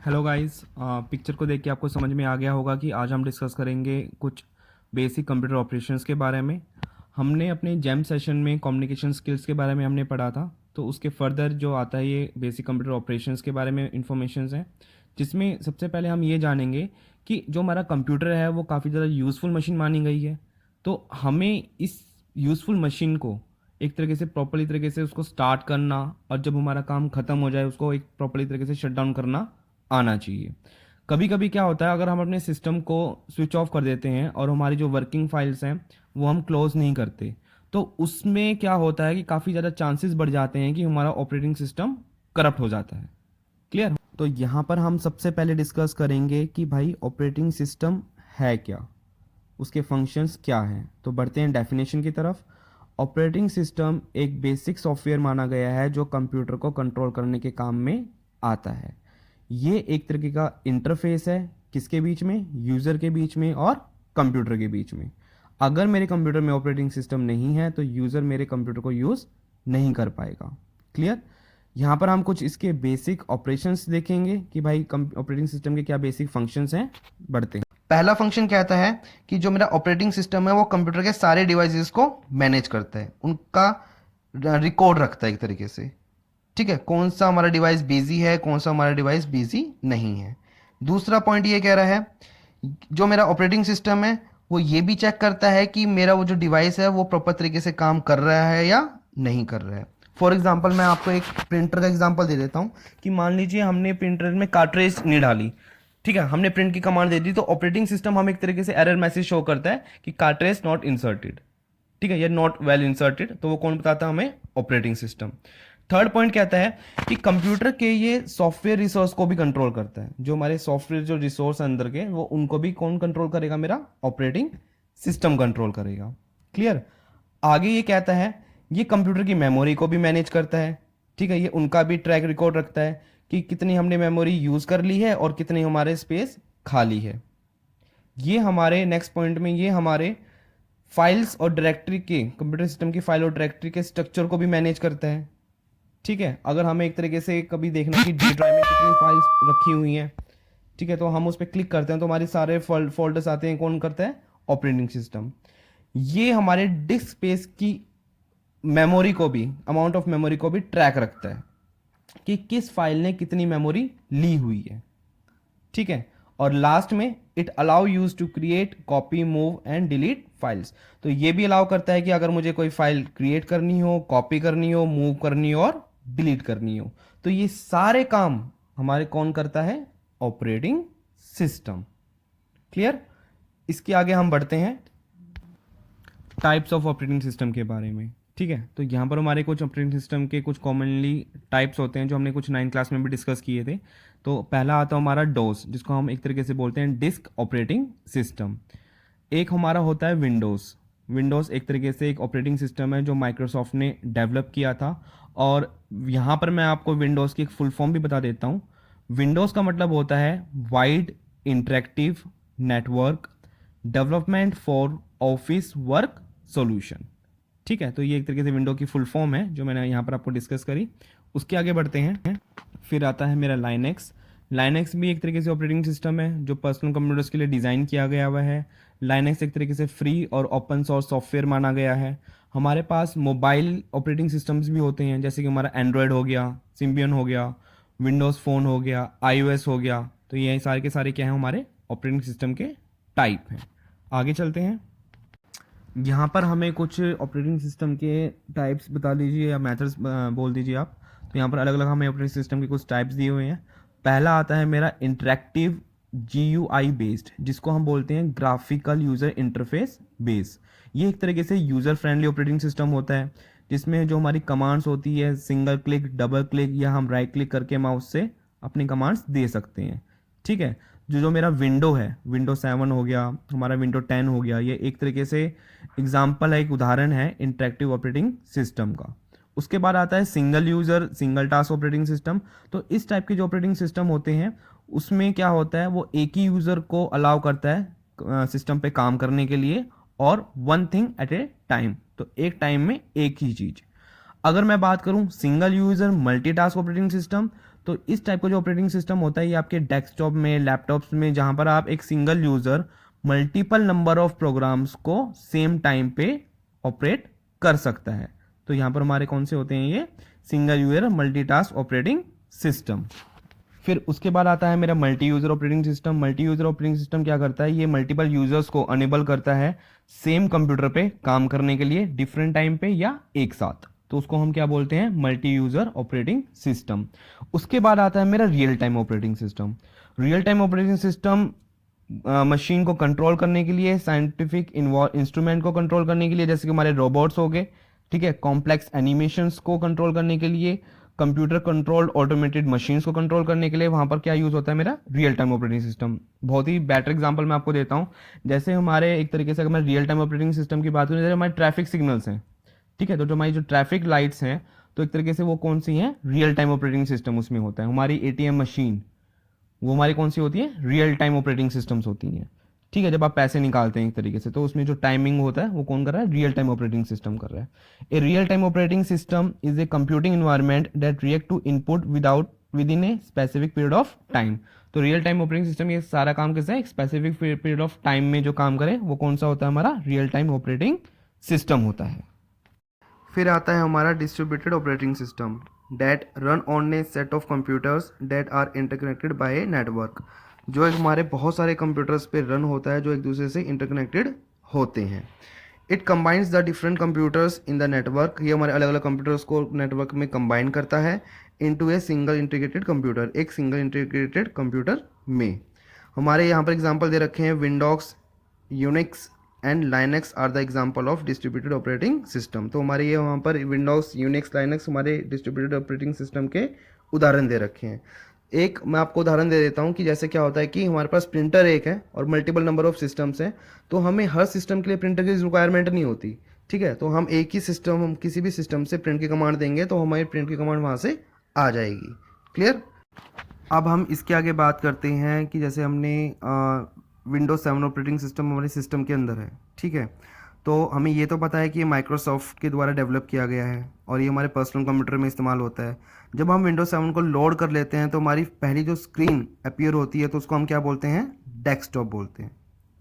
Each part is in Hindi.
हेलो गाइस, पिक्चर को देख के आपको समझ में आ गया होगा कि आज हम डिस्कस करेंगे कुछ बेसिक कंप्यूटर ऑपरेशंस के बारे में। हमने अपने जैम सेशन में कम्युनिकेशन स्किल्स के बारे में हमने पढ़ा था, तो उसके फर्दर जो आता है ये बेसिक कंप्यूटर ऑपरेशंस के बारे में इंफॉर्मेशंस हैं, जिसमें सबसे पहले हम ये जानेंगे कि जो हमारा कंप्यूटर है वो काफ़ी ज़्यादा यूज़फुल मशीन मानी गई है। तो हमें इस यूज़फुल मशीन को एक तरीके से प्रॉपरली तरीके से उसको स्टार्ट करना, और जब हमारा काम ख़त्म हो जाए उसको एक प्रॉपरली तरीके से शट डाउन करना आना चाहिए। कभी कभी क्या होता है, अगर हम अपने सिस्टम को स्विच ऑफ कर देते हैं और हमारी जो वर्किंग फाइल्स हैं वो हम क्लोज नहीं करते, तो उसमें क्या होता है कि काफ़ी ज़्यादा चांसेस बढ़ जाते हैं कि हमारा ऑपरेटिंग सिस्टम करप्ट हो जाता है। क्लियर? तो यहाँ पर हम सबसे पहले डिस्कस करेंगे कि भाई ऑपरेटिंग सिस्टम है क्या, उसके फंक्शंस क्या हैं। तो बढ़ते हैं डेफिनेशन की तरफ। ऑपरेटिंग सिस्टम एक बेसिक सॉफ्टवेयर माना गया है जो कंप्यूटर को कंट्रोल करने के काम में आता है। ये एक तरीके का इंटरफेस है, किसके बीच में? यूज़र के बीच में और कंप्यूटर के बीच में। अगर मेरे कंप्यूटर में ऑपरेटिंग सिस्टम नहीं है तो यूज़र मेरे कंप्यूटर को यूज़ नहीं कर पाएगा। क्लियर? यहाँ पर हम कुछ इसके बेसिक ऑपरेशंस देखेंगे कि भाई ऑपरेटिंग सिस्टम के क्या बेसिक फंक्शंस हैं। बढ़ते हैं। पहला फंक्शन कहता है कि जो मेरा ऑपरेटिंग सिस्टम है वो कंप्यूटर के सारे डिवाइसेस को मैनेज करता है, उनका रिकॉर्ड रखता है एक तरीके से। ठीक है, कौन सा हमारा डिवाइस बिजी है, कौन सा हमारा डिवाइस बिजी नहीं है। दूसरा पॉइंट ये कह रहा है जो मेरा ऑपरेटिंग सिस्टम है वो ये भी चेक करता है कि मेरा वो जो डिवाइस है वो प्रॉपर तरीके से काम कर रहा है या नहीं कर रहा है। फॉर एग्जाम्पल मैं आपको एक प्रिंटर का एग्जाम्पल दे देता हूँ कि मान लीजिए हमने प्रिंटर में कार्ट्रेज नहीं डाली, ठीक है, हमने प्रिंट की कमांड दे दी, तो ऑपरेटिंग सिस्टम हमें एक तरीके से एरर मैसेज शो करता है कि कार्ट्रेज नॉट इंसर्टेड, ठीक है, ये नॉट वेल इंसर्टेड। तो वो कौन बताता है हमें? Operating system. थर्ड पॉइंट कहता है कि कंप्यूटर के ये सॉफ्टवेयर रिसोर्स को भी कंट्रोल करता है। जो हमारे सॉफ्टवेयर जो रिसोर्स अंदर के, वो उनको भी कौन कंट्रोल करेगा? मेरा ऑपरेटिंग सिस्टम कंट्रोल करेगा। क्लियर? आगे ये कहता है ये कंप्यूटर की मेमोरी को भी मैनेज करता है, ठीक है, ये उनका भी ट्रैक रिकॉर्ड रखता है कि कितनी हमने मेमोरी यूज कर ली है और कितनी हमारे स्पेस खाली है। ये हमारे नेक्स्ट पॉइंट में ये हमारे फाइल्स और डायरेक्टरी के, कंप्यूटर सिस्टम की फाइल और डायरेक्टरी के स्ट्रक्चर को भी मैनेज करता है। ठीक है, अगर हमें एक तरीके से कभी देखना कि डी ड्राइव में कितनी फाइल्स रखी हुई हैं, ठीक है, तो हम उस पर क्लिक करते हैं तो हमारे सारे फोल्डर्स आते हैं। कौन करता है? Operating system. ये हमारे डिस्क स्पेस की मेमोरी को भी, अमाउंट ऑफ मेमोरी को भी ट्रैक रखता है कि किस फाइल ने कितनी मेमोरी ली हुई है। ठीक है, और लास्ट में it allow use to create, copy, move and delete files. तो ये भी अलाउ करता है कि अगर मुझे कोई फाइल क्रिएट करनी हो, कॉपी करनी हो, मूव करनी हो और डिलीट करनी हो, तो ये सारे काम हमारे कौन करता है? Operating system. क्लियर? इसके आगे हम बढ़ते हैं टाइप्स ऑफ ऑपरेटिंग सिस्टम के बारे में। ठीक है, तो यहाँ पर हमारे कुछ ऑपरेटिंग सिस्टम के कुछ कॉमनली टाइप्स होते हैं जो हमने कुछ 9th क्लास में भी डिस्कस किए थे। तो पहला आता है हमारा डोस, जिसको हम एक तरीके से बोलते हैं डिस्क ऑपरेटिंग सिस्टम। एक हमारा होता है विंडोज़। विंडोज़ एक तरीके से एक ऑपरेटिंग सिस्टम है जो माइक्रोसॉफ्ट ने डेवलप किया था, और यहाँ पर मैं आपको विंडोज़ की एक फुल फॉर्म भी बता देता हूँ। विंडोज़ का मतलब होता है wide interactive network development for office work solution. ठीक है, तो ये एक तरीके से विंडो की फुल फॉर्म है जो मैंने यहाँ पर आपको डिस्कस करी। उसके आगे बढ़ते हैं। फिर आता है मेरा लाइनेक्स। लाइनेक्स भी एक तरीके से ऑपरेटिंग सिस्टम है जो पर्सनल कंप्यूटर्स के लिए डिज़ाइन किया गया हुआ है। लाइनेक्स एक तरीके से फ्री और ओपन सोर्स सॉफ्टवेयर माना गया है। हमारे पास मोबाइल ऑपरेटिंग सिस्टम्स भी होते हैं, जैसे कि हमारा एंड्रॉयड हो गया, सिम्बियन हो गया, विंडोज़ फ़ोन हो गया, iOS हो गया। तो ये सारे के सारे क्या हैं? हमारे ऑपरेटिंग सिस्टम के टाइप हैं। आगे चलते हैं। यहाँ पर हमें कुछ ऑपरेटिंग सिस्टम के टाइप्स बता दीजिए या मेथड्स बोल दीजिए आप। तो यहाँ पर अलग अलग हमें ऑपरेटिंग सिस्टम के कुछ टाइप्स दिए हुए हैं। पहला आता है मेरा इंटरेक्टिव GUI बेस्ड, जिसको हम बोलते हैं ग्राफिकल यूज़र इंटरफेस बेस। ये एक तरीके से यूज़र फ्रेंडली ऑपरेटिंग सिस्टम होता है जिसमें जो हमारी कमांड्स होती है, सिंगल क्लिक, डबल क्लिक या हम राइट क्लिक करके माउस से अपनी कमांड्स दे सकते हैं। ठीक है, जो जो मेरा विंडो है, विंडो 7 हो गया, हमारा विंडो 10 हो गया, ये एक तरीके से एग्जाम्पल है, एक उदाहरण है इंटरेक्टिव ऑपरेटिंग सिस्टम का। उसके बाद आता है single user single task operating system. तो इस टाइप के जो ऑपरेटिंग सिस्टम होते हैं उसमें क्या होता है, वो एक ही यूज़र को अलाउ करता है सिस्टम पे काम करने के लिए, और one thing at A time, तो एक टाइम में एक ही चीज़। अगर मैं बात करूं single user multitask operating system, तो इस टाइप का जो ऑपरेटिंग सिस्टम होता है ये आपके डेस्कटॉप में, लैपटॉप्स में, जहां पर आप एक single user multiple number of programs को सेम टाइम पे ऑपरेट कर सकता है। तो यहाँ पर हमारे कौन से होते हैं, ये single user multitask operating system. फिर उसके बाद आता है मेरा multi user operating system. Multi user operating system क्या करता है, ये मल्टीपल यूजर्स को अनेबल करता है सेम कंप्यूटर पे काम करने के लिए डिफरेंट टाइम पे या एक साथ, तो उसको हम क्या बोलते हैं, मल्टी यूजर ऑपरेटिंग सिस्टम। उसके बाद आता है मेरा real time operating system. Real time operating system machine को कंट्रोल करने के लिए, साइंटिफिक इंस्ट्रूमेंट को कंट्रोल करने के लिए, जैसे कि हमारे रोबोट्स हो गए, ठीक है, कॉम्प्लेक्स एनिमेशंस को कंट्रोल करने के लिए, कंप्यूटर कंट्रोल्ड ऑटोमेटेड मशीन्स को कंट्रोल करने के लिए, वहां पर क्या यूज होता है मेरा रियल टाइम ऑपरेटिंग सिस्टम। बहुत ही बेटर एग्जांपल मैं आपको देता हूं, जैसे हमारे एक तरीके से अगर मैं रियल टाइम ऑपरेटिंग सिस्टम की बात करूं, जैसे हमारे ट्रैफिक सिग्नल्स हैं, ठीक है, तो जो हमारी जो ट्रैफिक लाइट्स हैं, तो एक तरीके से वो कौन सी हैं, रियल टाइम ऑपरेटिंग सिस्टम उसमें होता है। हमारी एटीएम मशीन, वो हमारी कौन सी होती है, रियल टाइम ऑपरेटिंग सिस्टम्स होती हैं, ठीक है, जब आप पैसे निकालते हैं एक तरीके से, तो उसमें जो टाइमिंग होता है वो कौन कर रहा है, रियल टाइम ऑपरेटिंग सिस्टम कर रहा है। A real time operating system is a computing environment that react to input within a specific period of time. तो रियल टाइम ऑपरेटिंग सिस्टम ये सारा काम कैसा है, एक स्पेसिफिक पीरियड ऑफ टाइम में जो काम करे वो कौन सा होता है, हमारा रियल टाइम ऑपरेटिंग सिस्टम होता है। फिर आता है हमारा distributed operating system that run on a set of computers that are interconnected by a network. जो एक हमारे बहुत सारे कंप्यूटर्स पे रन होता है जो एक दूसरे से इंटरकनेक्टेड होते हैं। It combines the different computers in the network. ये हमारे अलग अलग कंप्यूटर्स को नेटवर्क में कंबाइन करता है into a single integrated computer, एक सिंगल इंटीग्रेटेड कंप्यूटर में। हमारे यहाँ पर एग्जांपल दे रखे हैं Windows, Unix and Linux are the example of distributed operating system. तो हमारे ये वहाँ पर विंडोज, यूनिक्स, लाइनक्स हमारे डिस्ट्रीब्यूटेड ऑपरेटिंग सिस्टम के उदाहरण दे रखे हैं। एक मैं आपको उदाहरण दे देता हूँ कि जैसे क्या होता है कि हमारे पास प्रिंटर एक है और मल्टीपल नंबर ऑफ सिस्टम्स हैं, तो हमें हर सिस्टम के लिए प्रिंटर की रिक्वायरमेंट नहीं होती, ठीक है, तो हम एक ही सिस्टम, हम किसी भी सिस्टम से प्रिंट की कमांड देंगे तो हमारी प्रिंट की कमांड वहाँ से आ जाएगी। क्लियर। अब हम इसके आगे बात करते हैं कि जैसे हमने विंडोज 7 ऑपरेटिंग सिस्टम हमारे सिस्टम के अंदर है, ठीक है, तो हमें ये तो पता है कि ये माइक्रोसॉफ्ट के द्वारा डेवलप किया गया है और ये हमारे पर्सनल कंप्यूटर में इस्तेमाल होता है। जब हम विंडोज 7 को लोड कर लेते हैं तो हमारी पहली जो स्क्रीन अपीयर होती है तो उसको हम क्या बोलते हैं, डेस्कटॉप बोलते हैं,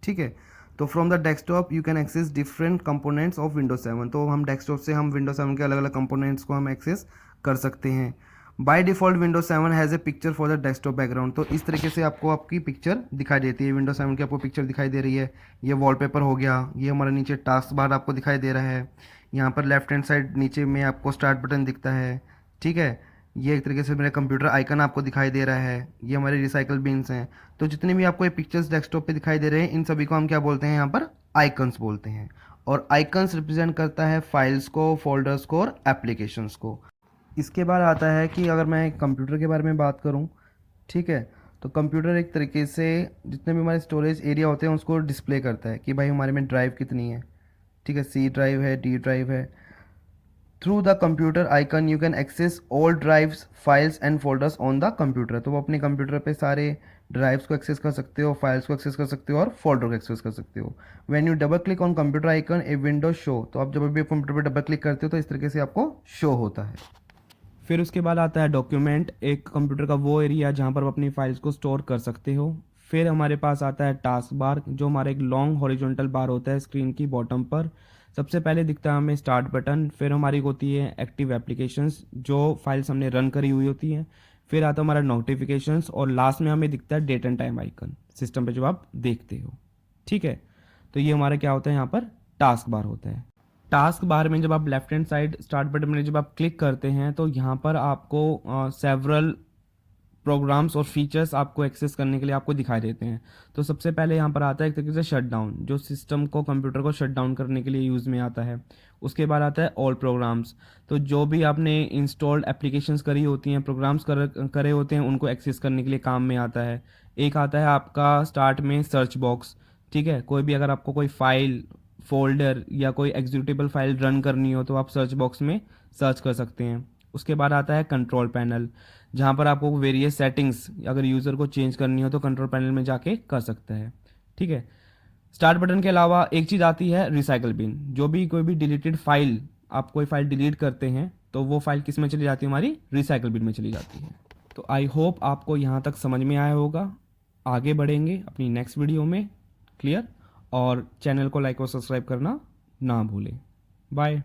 ठीक है। तो from the desktop you can access different components of Windows 7। तो हम डेस्कटॉप से हम विंडोज 7 के अलग अलग कंपोनेंट्स को हम एक्सेस कर सकते हैं। By default Windows 7 has a picture for the desktop background. तो इस तरीके से आपको आपकी पिक्चर दिखाई देती है, विंडोज 7 की आपको पिक्चर दिखाई दे रही है। ये वॉलपेपर हो गया, ये हमारा नीचे टास्क बार आपको दिखाई दे रहा है, यहाँ पर लेफ्ट हैंड साइड नीचे में आपको स्टार्ट बटन दिखता है, ठीक है। ये एक तरीके से मेरा कंप्यूटर आइकन आपको दिखाई दे रहा है, ये हमारे रिसाइकल बिन्स हैं। तो जितने भी आपको ये पिक्चर्स डेस्कटॉप पे दिखाई दे रहे हैं इन सभी को हम क्या बोलते हैं, यहाँ पर आइकन्स बोलते हैं। और आइकन्स रिप्रेजेंट करता है फाइल्स को, फोल्डर्स को और एप्लीकेशंस को। इसके बाद आता है कि अगर मैं कंप्यूटर के बारे में बात करूं, ठीक है, तो कंप्यूटर एक तरीके से जितने भी हमारे स्टोरेज एरिया होते हैं उसको डिस्प्ले करता है कि भाई हमारे में ड्राइव कितनी है, ठीक है, सी ड्राइव है, डी ड्राइव है। Through the computer icon you can access all drives, files and folders on the computer. तो वो अपने कंप्यूटर पे सारे ड्राइव्स को एक्सेस कर सकते हो, फाइल्स को एक्सेस कर सकते हो और फोल्डर को एक्सेस कर सकते हो। When U double click on computer icon a window show. तो आप जब भी कंप्यूटर पर डबल क्लिक करते हो तो इस तरीके से आपको शो होता है। फिर उसके बाद आता है डॉक्यूमेंट, एक कंप्यूटर का वो एरिया जहाँ पर आप अपनी फाइल्स को स्टोर कर सकते हो। फिर हमारे पास आता है टास्क बार, जो हमारा एक लॉन्ग हॉरिजॉन्टल बार होता है स्क्रीन की बॉटम पर। सबसे पहले दिखता है हमें स्टार्ट बटन, फिर हमारी होती है एक्टिव एप्लीकेशंस, जो फाइल्स हमने रन करी हुई होती हैं। फिर आता है हमारा नोटिफिकेशंस और लास्ट में हमें दिखता है date and time icon system पे जब आप देखते हो, ठीक है। तो ये हमारा क्या होता है, यहाँ पर टास्क बार होता है। टास्क बार में जब आप left hand side start button में जब आप क्लिक करते हैं तो यहाँ पर आपको सेवरल प्रोग्राम्स और फीचर्स आपको एक्सेस करने के लिए आपको दिखाई देते हैं। तो सबसे पहले यहाँ पर आता है एक तरीके से शट डाउन, जो सिस्टम को, कंप्यूटर को शट डाउन करने के लिए यूज़ में आता है। उसके बाद आता है ऑल प्रोग्राम्स, तो जो भी आपने इंस्टॉल्ड एप्लीकेशंस करी होती हैं, प्रोग्राम्स करे होते हैं, उनको एक्सेस करने के लिए काम में आता है। एक आता है आपका स्टार्ट में सर्च बॉक्स, ठीक है, कोई भी अगर आपको कोई फाइल, फोल्डर या कोई एग्जीक्यूटेबल फाइल रन करनी हो तो आप सर्च बॉक्स में सर्च कर सकते हैं। उसके बाद आता है कंट्रोल पैनल, जहाँ पर आपको वेरियस सेटिंग्स अगर यूज़र को चेंज करनी हो तो कंट्रोल पैनल में जाके कर सकता है, ठीक है। स्टार्ट बटन के अलावा एक चीज़ आती है रिसाइकल बिन, जो भी कोई भी डिलीटेड फाइल, आप कोई फाइल डिलीट करते हैं तो वो फाइल किस में चली जाती है, हमारी रिसाइकल बिन में चली जाती है। तो आई होप आपको यहाँ तक समझ में आया होगा। आगे बढ़ेंगे अपनी नेक्स्ट वीडियो में। क्लियर? और चैनल को लाइक और सब्सक्राइब करना ना भूलें। बाय।